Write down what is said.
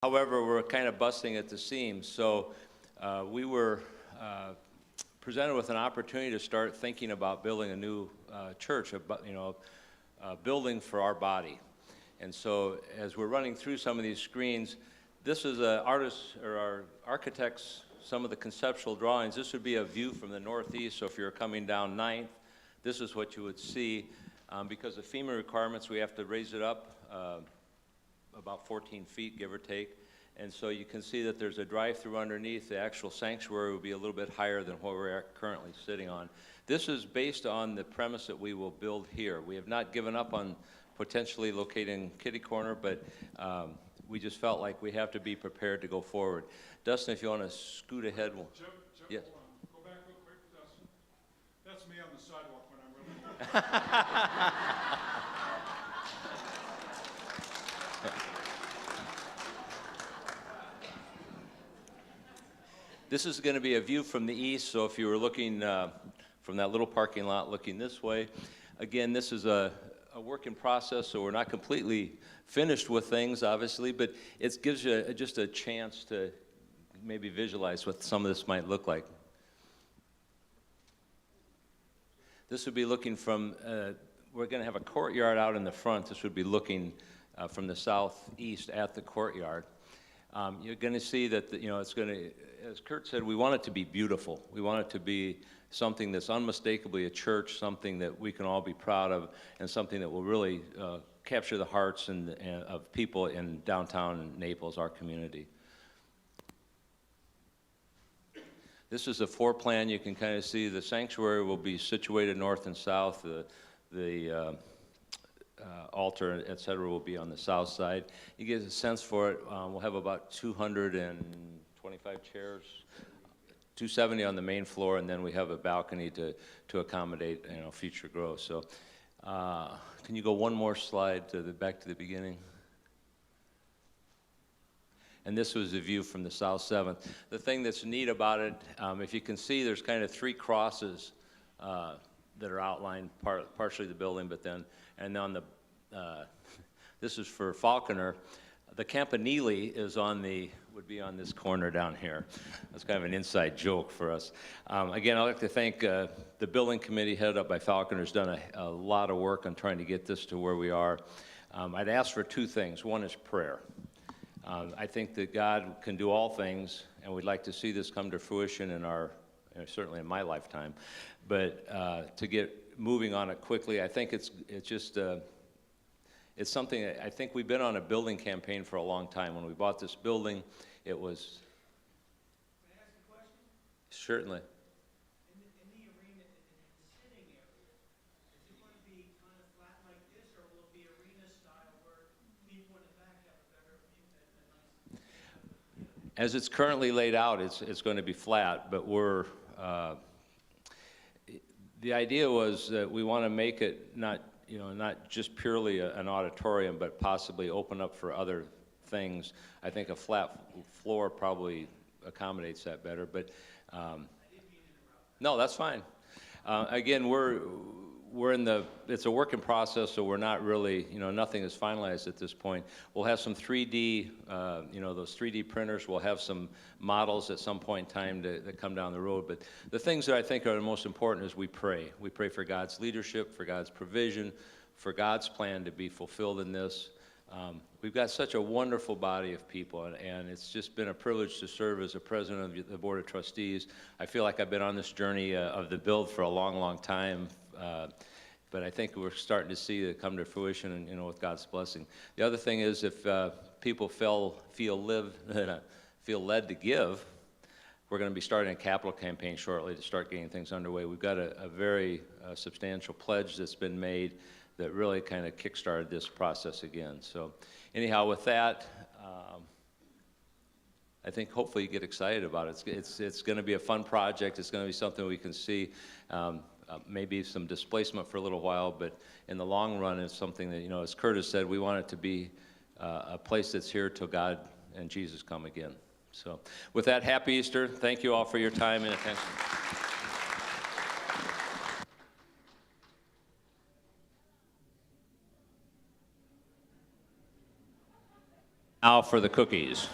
However, we're kind of busting at the seams. So we were presented with an opportunity to start thinking about building a new church, a building for our body. And so as we're running through some of these screens, this is our architects, some of the conceptual drawings. This would be a view from the northeast. So if you're coming down 9th, this is what you would see. Because of FEMA requirements, we have to raise it up about 14 feet, give or take. And so you can see that there's a drive-through underneath. The actual sanctuary will be a little bit higher than what we're currently sitting on. This is based on the premise that we will build here. We have not given up on potentially locating Kitty Corner, but we just felt like we have to be prepared to go forward. Dustin, if you want to scoot ahead. Jim, yes. Hold on. Go back real quick, Dustin. That's me on the sidewalk when I'm really This is going to be a view from the east, so if you were looking from that little parking lot looking this way, again, this is a work in process, so we're not completely finished with things, obviously, but it gives you just a chance to maybe visualize what some of this might look like. This would be looking from, we're going to have a courtyard out in the front. This would be looking from the southeast at the courtyard. You're going to see that, it's going to, as Kurt said, we want it to be beautiful. We want it to be something that's unmistakably a church, something that we can all be proud of, and something that will really capture the hearts of people in downtown Naples, our community. This is a floor plan. You can kind of see the sanctuary will be situated north and south. The altar, et cetera, will be on the south side. You get a sense for it. We'll have about 225 chairs, 270 on the main floor, and then we have a balcony to accommodate future growth. So, can you go one more slide back to the beginning? And this was a view from the South 7th. The thing that's neat about it, if you can see, there's kind of 3 crosses that are outlined, partially the building, but then, and on the, this is for Falconer. The Campanile would be on this corner down here. That's kind of an inside joke for us. Again, I'd like to thank the building committee headed up by Falconer has done a lot of work on trying to get this to where we are. I'd ask for 2 things. One is prayer. I think that God can do all things, and we'd like to see this come to fruition in certainly in my lifetime. But to get moving on it quickly, I think it's something that I think we've been on a building campaign for a long time. When we bought this building, it was. May I ask a question? Certainly. In the arena, in the sitting area, is it going to be kind of flat like this, or will it be arena style where people in the back have a better, nice? As it's currently laid out, it's going to be flat, but the idea was that we want to make it not just purely an auditorium, but possibly open up for other things. I think a flat floor probably accommodates that better, but no, that's fine. Again, it's a work in process, so we're not really, nothing is finalized at this point. We'll have some 3D, those 3D printers. We'll have some models at some point in time that come down the road. But the things that I think are the most important is we pray. We pray for God's leadership, for God's provision, for God's plan to be fulfilled in this. We've got such a wonderful body of people, and it's just been a privilege to serve as a president of the Board of Trustees. I feel like I've been on this journey of the build for a long, long time. But I think we're starting to see it come to fruition, and, with God's blessing. The other thing is, if people feel led to give, we're going to be starting a capital campaign shortly to start getting things underway. We've got a very substantial pledge that's been made that really kind of kickstarted this process again. So, anyhow, with that, I think hopefully you get excited about it. It's going to be a fun project. It's going to be something we can see. Maybe some displacement for a little while, but in the long run, it's something that, as Curtis said, we want it to be a place that's here till God and Jesus come again. So with that, happy Easter. Thank you all for your time and attention. Al for the cookies.